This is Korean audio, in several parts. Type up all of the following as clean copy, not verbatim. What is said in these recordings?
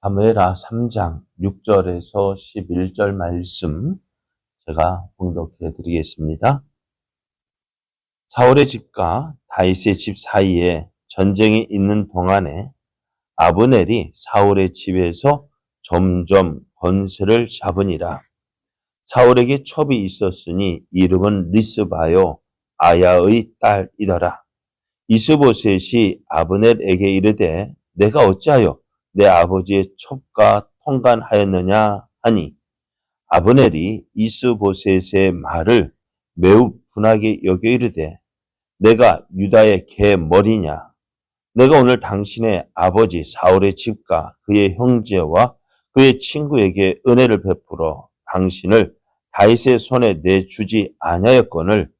사무엘하 3장 6절에서 11절 말씀 제가 봉독해 드리겠습니다. 사울의 집과 다윗의 집 사이에 전쟁이 있는 동안에 아브넬이 사울의 집에서 점점 권세를 잡으니라. 사울에게 첩이 있었으니 이름은 리스바요 아야의 딸이더라. 이스보셋이 아브넬에게 이르되 내가 어찌하여 내 아버지의 첩과 통간하였느냐 하니 아브넬이 이스보셋의 말을 매우 분하게 여겨 이르되 내가 유다의 개 머리냐? 내가 오늘 당신의 아버지 사울의 집과 그의 형제와 그의 친구에게 은혜를 베풀어 당신을 다윗의 손에 내주지 아니하였거늘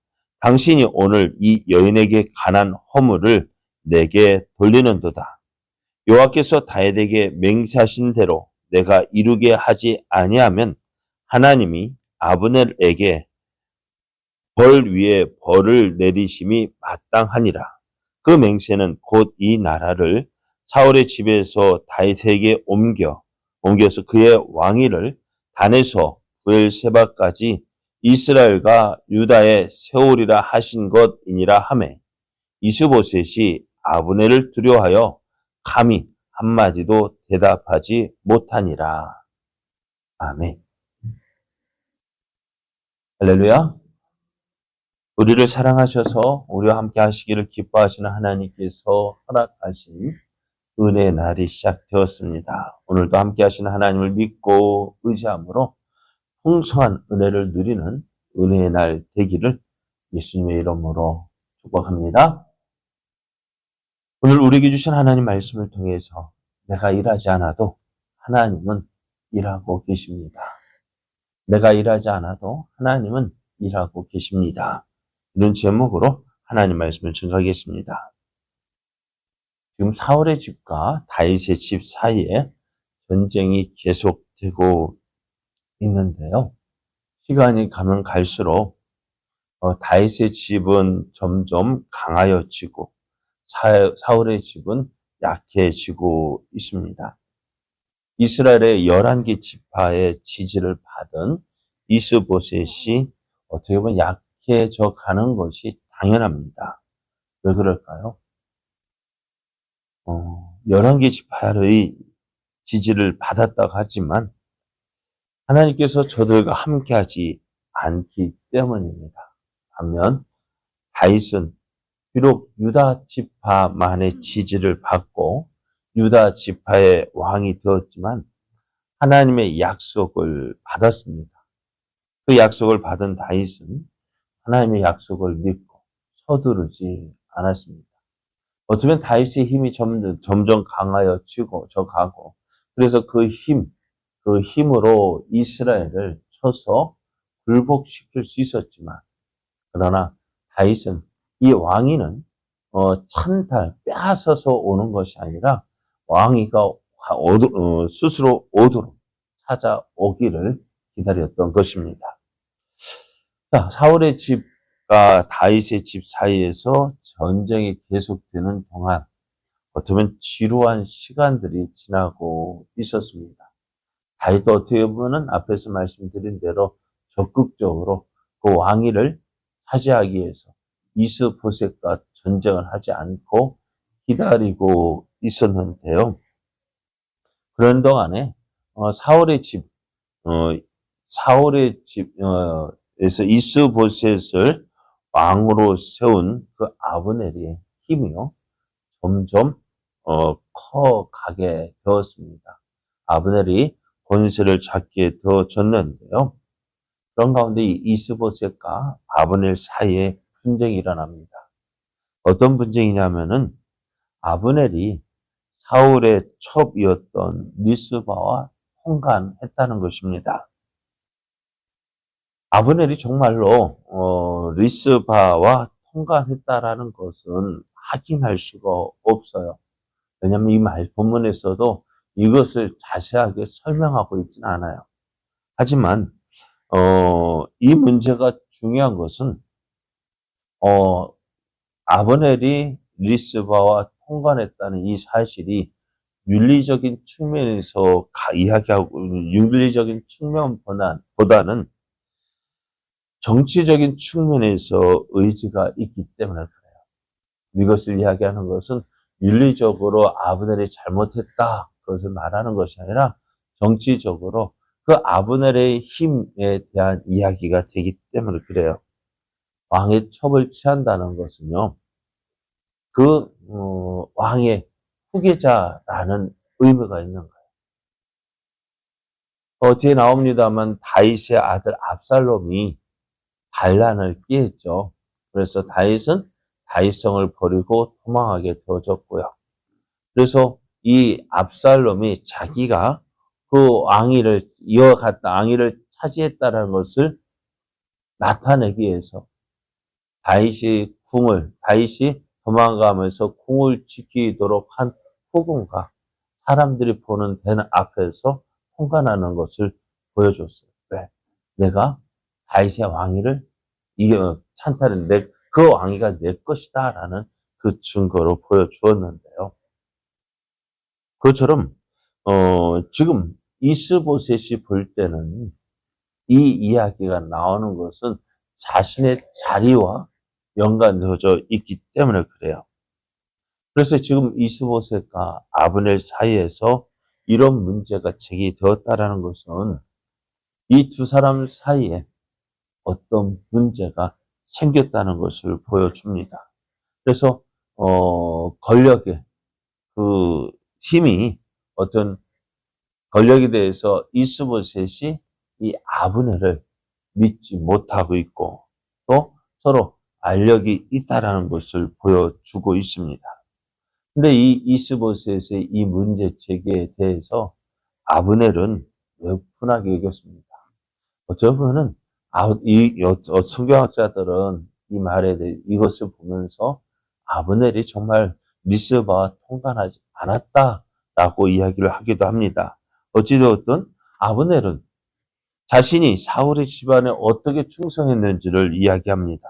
당신이 오늘 이 여인에게 관한 허물을 내게 돌리는도다. 여호와께서 다윗에게 맹세하신 대로 내가 이루게 하지 아니하면 하나님이 아브넬에게 벌 위에 벌을 내리심이 마땅하니라. 그 맹세는 곧 이 나라를 사울의 집에서 다윗에게 옮겨서 그의 왕위를 단에서 브엘세바까지 이스라엘과 유다에 세우리라 하신 것이니라 하매 이스보셋이 아브넬을 두려워하여 감히 한마디도 대답하지 못하니라. 아멘. 할렐루야. 우리를 사랑하셔서 우리와 함께 하시기를 기뻐하시는 하나님께서 허락하신 은혜의 날이 시작되었습니다. 오늘도 함께 하시는 하나님을 믿고 의지함으로 풍성한 은혜를 누리는 은혜의 날 되기를 예수님의 이름으로 축복합니다. 오늘 우리에게 주신 하나님 말씀을 통해서 내가 일하지 않아도 하나님은 일하고 계십니다. 내가 일하지 않아도 하나님은 일하고 계십니다. 이런 제목으로 하나님 말씀을 증거하겠습니다. 지금 사울의 집과 다윗의 집 사이에 전쟁이 계속되고 있는데요. 시간이 가면 갈수록 다윗의 집은 점점 강하여지고 사울의 집은 약해지고 있습니다. 이스라엘의 11개 지파의 지지를 받은 이스보셋이 어떻게 보면 약해져 가는 것이 당연합니다. 왜 그럴까요? 11개 지파의 지지를 받았다고 하지만 하나님께서 저들과 함께하지 않기 때문입니다. 반면 다윗은 비록 유다 지파만의 지지를 받고 유다 지파의 왕이 되었지만 하나님의 약속을 받았습니다. 그 약속을 받은 다윗은 하나님의 약속을 믿고 서두르지 않았습니다. 어쩌면 다윗의 힘이 점점 강하여지고 가고 그래서 그 힘으로 이스라엘을 쳐서 굴복시킬 수 있었지만 그러나 다윗은 이 왕위는 찬탈 빼앗아서 오는 것이 아니라 왕위가 스스로 오도록 찾아오기를 기다렸던 것입니다. 자, 사울의 집과 다윗의 집 사이에서 전쟁이 계속되는 동안 어쩌면 지루한 시간들이 지나고 있었습니다. 다윗도 어떻게 보면 앞에서 말씀드린 대로 적극적으로 그 왕위를 차지하기 위해서 이스보셋과 전쟁을 하지 않고 기다리고 있었는데요. 그런 동안에 사울의 집에서 이스보셋을 왕으로 세운 그 아브넬의 힘이요 점점 커가게 되었습니다. 아브넬이 권세를 잡게 되어졌는데요. 그런 가운데 이스보셋과 아브넬 사이에 분쟁이 일어납니다. 어떤 분쟁이냐면은 아브넬이 사울의 첩이었던 리스바와 통간했다는 것입니다. 아브넬이 정말로 리스바와 통간했다라는 것은 확인할 수가 없어요. 왜냐하면 이 본문에서도 이것을 자세하게 설명하고 있지는 않아요. 하지만 이 문제가 중요한 것은 아브넬이 리스바와 통관했다는 이 사실이 윤리적인 측면에서 이야기하고 윤리적인 측면보다는 정치적인 측면에서 의지가 있기 때문에 그래요. 이것을 이야기하는 것은 윤리적으로 아브넬이 잘못했다 그것을 말하는 것이 아니라 정치적으로 그 아브넬의 힘에 대한 이야기가 되기 때문에 그래요. 왕의 첩을 취한다는 것은요. 그 왕의 후계자라는 의미가 있는 거예요. 뒤에 나옵니다만 다윗의 아들 압살롬이 반란을 끼했죠. 그래서 다윗은 다윗성을 버리고 도망하게 되어졌고요. 그래서 이 압살롬이 자기가 그 왕위를 이어갔다, 왕위를 차지했다는 것을 나타내기 위해서 다윗이 도망가면서 궁을 지키도록 한 후궁과 사람들이 보는 대낮 앞에서 통관하는 것을 보여줬어요. 왜? 내가 다윗의 왕위를 찬탈은 그 왕위가 내 것이다라는 그 증거로 보여주었는데요. 그것처럼 지금 이스보셋이 볼 때는 이 이야기가 나오는 것은 자신의 자리와 연관되어져 있기 때문에 그래요. 그래서 지금 이스보셋과 아브넬 사이에서 이런 문제가 제기되었다라는 것은 이 두 사람 사이에 어떤 문제가 생겼다는 것을 보여줍니다. 그래서 권력의 그 힘이 어떤 권력에 대해서 이스보셋이 이 아브넬을 믿지 못하고 있고 또 서로 알력이 있다라는 것을 보여주고 있습니다. 근데 이 이스보셋의 이 문제 제기에 대해서 아브넬은 매우 분하게 여겼습니다. 어쩌면은 성경학자들은 이 말에 대해 이것을 보면서 아브넬이 정말 미스바와 통관하지 않았다라고 이야기를 하기도 합니다. 어찌되었든 아브넬은 자신이 사울의 집안에 어떻게 충성했는지를 이야기합니다.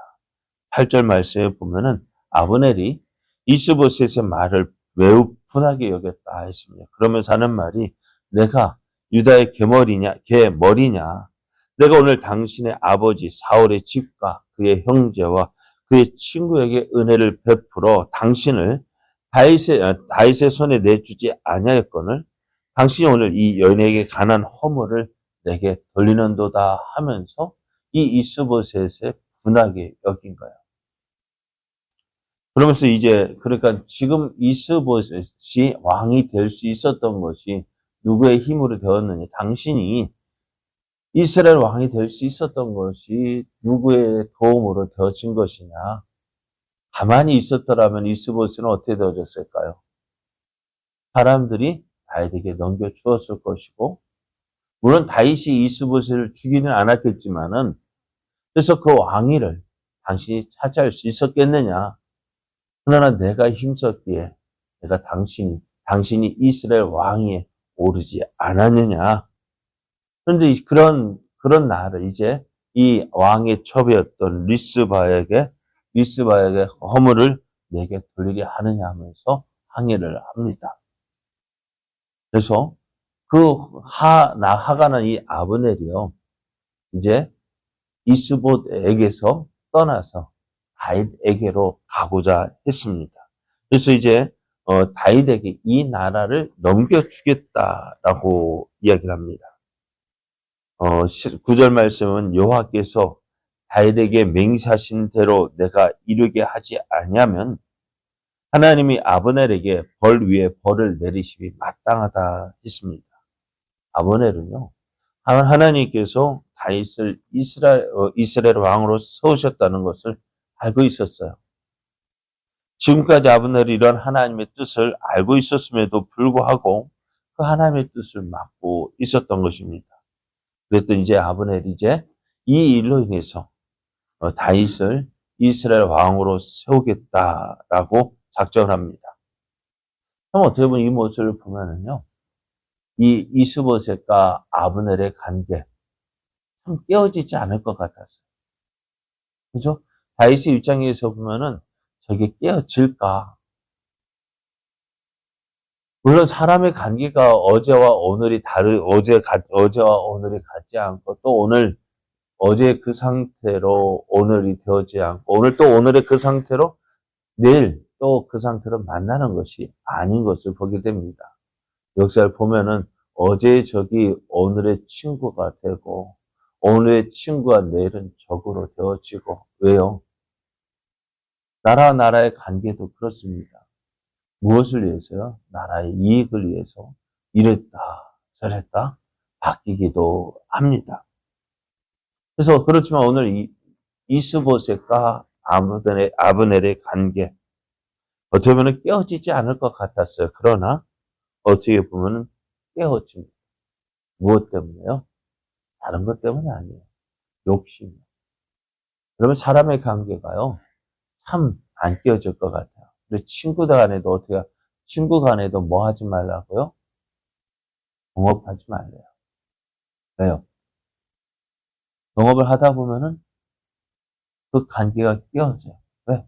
8절 말씀에 보면은 아브넬이 이스보셋의 말을 매우 분하게 여겼다 했습니다. 그러면서 하는 말이 내가 유다의 개머리냐 내가 오늘 당신의 아버지 사울의 집과 그의 형제와 그의 친구에게 은혜를 베풀어 당신을 다윗의 손에 내주지 아니하였거늘 당신이 오늘 이 여인에게 관한 허물을 내게 돌리는도다 하면서 이 이스보셋의 분하게 여긴 거예요. 그러면서 그러니까 지금 이스보셋이 왕이 될 수 있었던 것이 누구의 힘으로 되었느냐? 당신이 이스라엘 왕이 될 수 있었던 것이 누구의 도움으로 되어진 것이냐? 가만히 있었더라면 이스보셋은 어떻게 되어졌을까요? 사람들이 다윗에게 넘겨주었을 것이고, 물론 다윗이 이스보셋을 죽이는 않았겠지만은, 그래서 그 왕위를 당신이 차지할 수 있었겠느냐? 그러나 내가 힘썼기에 내가 당신이 이스라엘 왕위에 오르지 않았느냐? 그런데 그런 나를 이제 이 왕의 첩이었던 리스바에게 허물을 내게 돌리게 하느냐 하면서 항의를 합니다. 그래서 화가 난 이 아브넬이요. 이제 이스봇에게서 떠나서 다윗에게로 가고자 했습니다. 그래서 이제 다윗에게 이 나라를 넘겨주겠다라고 이야기를 합니다. 9절 말씀은 여호와께서 다윗에게 맹세하신 대로 내가 이루게 하지 아니하면 하나님이 아브넬에게 벌 위에 벌을 내리심이 마땅하다 했습니다. 아브넬은요. 하나님께서 다윗을 이스라엘 왕으로 세우셨다는 것을 알고 있었어요. 지금까지 아브넬이 이런 하나님의 뜻을 알고 있었음에도 불구하고 그 하나님의 뜻을 막고 있었던 것입니다. 그랬더니 이제 아브넬이 이 일로 인해서 다윗을 이스라엘 왕으로 세우겠다라고 작정을 합니다. 그럼 어떻게 보면 이 모습을 보면은요, 이 이스보셋과 아브넬의 관계 참 깨어지지 않을 것 같았어요. 그죠? 다윗의 입장에서 보면은 저게 깨어질까? 물론 사람의 관계가 어제와 오늘이 같지 않고 또 어제 그 상태로 오늘이 되지 않고 오늘 또 오늘의 그 상태로 내일 또 그 상태로 만나는 것이 아닌 것을 보게 됩니다. 역사를 보면은 어제의 적이 오늘의 친구가 되고 오늘의 친구가 내일은 적으로 되어지고 왜요? 나라와 나라의 관계도 그렇습니다. 무엇을 위해서요? 나라의 이익을 위해서 이랬다 저랬다 바뀌기도 합니다. 그래서 그렇지만 오늘 이스보셋과 아브넬의 관계 어떻게 보면 깨어지지 않을 것 같았어요. 그러나 어떻게 보면 깨어집니다. 무엇 때문에요? 다른 것 때문이 아니에요. 욕심. 그러면 사람의 관계가요, 참 안 깨어질 것 같아요. 근데 친구 간에도 뭐 하지 말라고요? 동업하지 말래요. 왜요? 동업을 하다 보면은 그 관계가 깨어져요. 왜?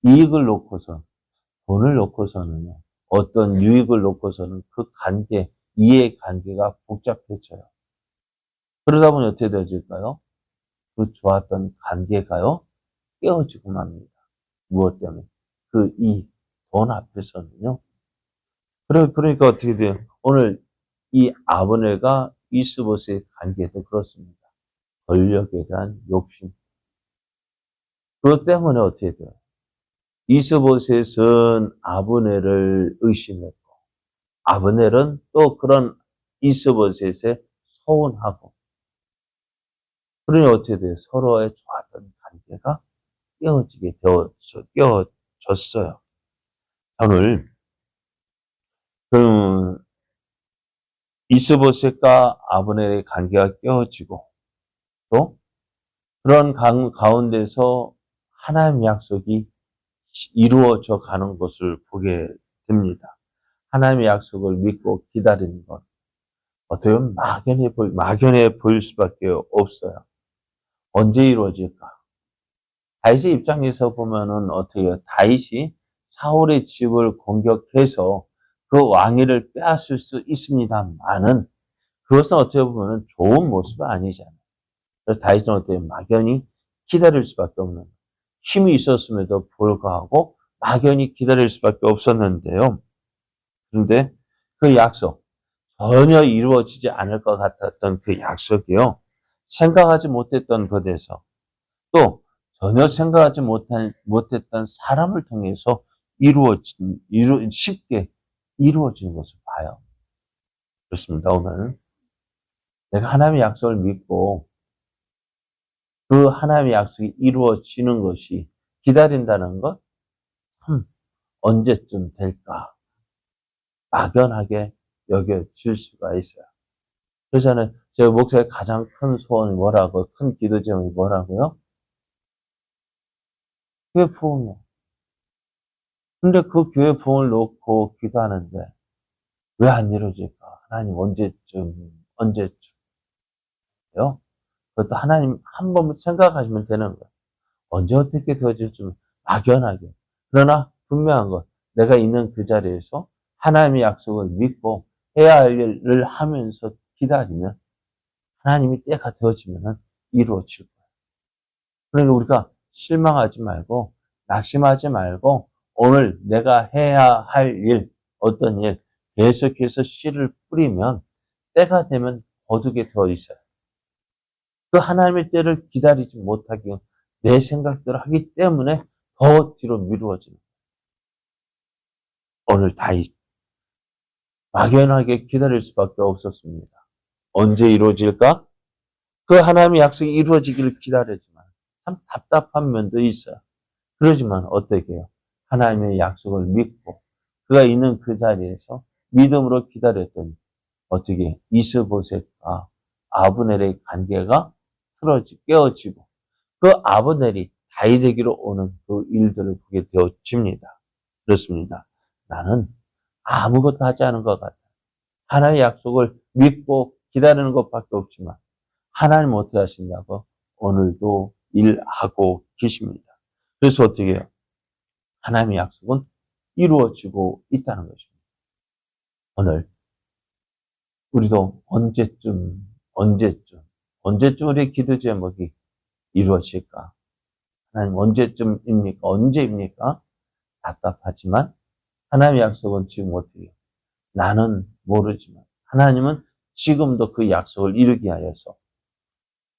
이익을 놓고서, 돈을 놓고서는요, 어떤 유익을 놓고서는 그 이해 관계가 복잡해져요. 그러다 보니 어떻게 되어질까요? 그 좋았던 관계가요, 깨어지고 맙니다. 무엇 때문에? 돈 앞에서는요. 그러니까 어떻게 돼요? 오늘 이 아브넬과 이스보셋의 관계도 그렇습니다. 권력에 대한 욕심. 그것 때문에 어떻게 돼요? 이스보셋은 아브넬을 의심했고, 아브넬은 또 그런 이스보셋에 서운하고, 그러니 어떻게 돼요? 서로의 좋았던 관계가 깨어졌어요. 오늘, 그, 이스보셋과 아브넬의 관계가 깨어지고, 또, 그런 가운데서 하나님의 약속이 이루어져 가는 것을 보게 됩니다. 하나님의 약속을 믿고 기다리는 것. 어떻게 보면 막연해 보일 수밖에 없어요. 언제 이루어질까? 다윗의 입장에서 보면은 어떻게 해요? 다윗이 사울의 집을 공격해서 그 왕위를 빼앗을 수 있습니다만은 그것은 어떻게 보면 좋은 모습은 아니잖아요. 그래서 다윗은 어떻게 막연히 기다릴 수밖에 없는 힘이 있었음에도 불구하고 막연히 기다릴 수밖에 없었는데요. 그런데 그 약속, 전혀 이루어지지 않을 것 같았던 그 약속이요. 생각하지 못했던 것에서 또 전혀 생각하지 못했던 사람을 통해서 쉽게 이루어지는 것을 봐요. 그렇습니다. 오늘 내가 하나님의 약속을 믿고 그 하나님의 약속이 이루어지는 것이 기다린다는 것, 언제쯤 될까? 막연하게 여겨질 수가 있어요. 그래서 저는 제 목사의 가장 큰 소원이 뭐라고, 큰 기도 제목이 뭐라고요? 교회 부흥이에요. 근데 그 교회 부흥을 놓고 기도하는데 왜 안 이루어질까? 하나님 언제쯤요? 그것도 하나님 한 번 생각하시면 되는 거예요. 언제 어떻게 되어질지 막연하게. 그러나 분명한 것, 내가 있는 그 자리에서 하나님의 약속을 믿고 해야 할 일을 하면서 기다리면 하나님이 때가 되어지면 이루어질 거예요. 그러니까 우리가 실망하지 말고 낙심하지 말고 오늘 내가 해야 할 일, 어떤 일 계속해서 씨를 뿌리면 때가 되면 거두게 되어 있어요. 그 하나님의 때를 기다리지 못하게 내 생각대로 하기 때문에 더 뒤로 미루어지는 오늘 다윗 막연하게 기다릴 수밖에 없었습니다. 언제 이루어질까? 그 하나님의 약속이 이루어지기를 기다렸지만 참 답답한 면도 있어요. 그러지만 어떻게 해요? 하나님의 약속을 믿고 그가 있는 그 자리에서 믿음으로 기다렸더니 어떻게 이스보셋과 아브넬의 관계가 깨어지고 그 아브넬이 다윗에게로 오는 그 일들을 보게 되어집니다. 그렇습니다. 나는 아무것도 하지 않은 것 같아요. 하나님의 약속을 믿고 기다리는 것밖에 없지만 하나님 어떻게 하신다고? 오늘도 일하고 계십니다. 그래서 어떻게 해요? 하나님의 약속은 이루어지고 있다는 것입니다. 오늘 우리도 언제쯤 우리의 기도 제목이 이루어질까? 하나님 언제입니까? 답답하지만 하나님의 약속은 지금 어떻게 해요? 나는 모르지만 하나님은 지금도 그 약속을 이루게 하여서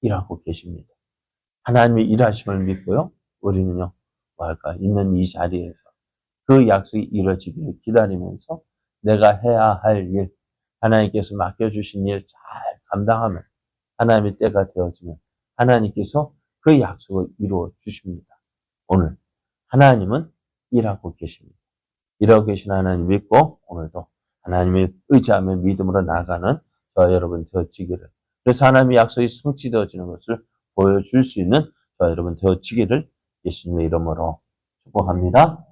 일하고 계십니다. 하나님의 일하심을 믿고요. 우리는요, 있는 이 자리에서 그 약속이 이루어지기를 기다리면서 내가 해야 할 일, 하나님께서 맡겨주신 일 잘 감당하면 하나님의 때가 되어지면 하나님께서 그 약속을 이루어 주십니다. 오늘 하나님은 일하고 계십니다. 일하고 계신 하나님 믿고 오늘도 하나님의 의지하며 믿음으로 나아가는 저와 여러분 되어지기를, 그래서 하나님의 약속이 성취되어지는 것을 보여줄 수 있는 저와 여러분 되어지기를 예수님의 이름으로 축복합니다.